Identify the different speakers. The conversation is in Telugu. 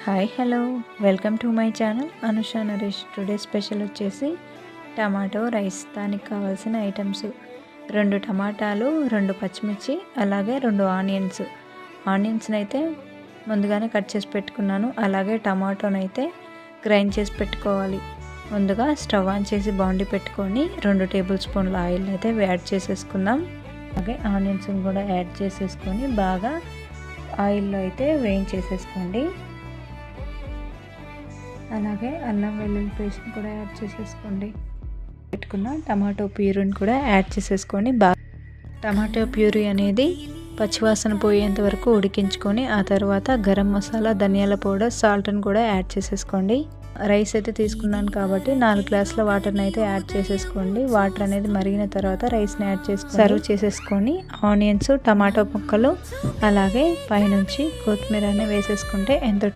Speaker 1: Hi hello welcome to my channel Anusha Naresh. Today special వచ్చేసి టమాటో రైస్. దానికి కావాల్సిన ఐటమ్స్ 2 టమాటాలు, 2 పచ్చిమిర్చి, అలాగే 2 ఆనియన్స్ని అయితే ముందుగానే కట్ చేసి పెట్టుకున్నాను. అలాగే టమాటోని అయితే గ్రైండ్ చేసి పెట్టుకోవాలి. ముందుగా స్టవ్ ఆన్ చేసి బాండి పెట్టుకొని 2 టేబుల్ స్పూన్ల ఆయిల్ అయితే యాడ్ చేసేసుకుందాం. అలాగే ఆనియన్స్ని కూడా యాడ్ చేసేసుకొని బాగా ఆయిల్లో అయితే వేయించేసేసుకోండి. అలాగే అల్లం వెల్లుల్లి పేస్ట్ని కూడా యాడ్ చేసేసుకోండి. పెట్టుకున్న టమాటో ప్యూరీని కూడా యాడ్ చేసేసుకొని బాగా టమాటో ప్యూరీ అనేది పచ్చివాసన పోయేంత వరకు ఉడికించుకొని ఆ తర్వాత గరం మసాలా, ధనియాల పౌడర్, సాల్ట్ని కూడా యాడ్ చేసేసుకోండి. రైస్ అయితే తీసుకున్నాను కాబట్టి 4 గ్లాసుల వాటర్ని అయితే యాడ్ చేసేసుకోండి. వాటర్ అనేది మరిగిన తర్వాత రైస్ని యాడ్ చేసుకొని సర్వ్ చేసేసుకొని ఆనియన్స్, టమాటో ముక్కలు అలాగే పైనుంచి కొత్తిమీర వేసేసుకుంటే ఎంతో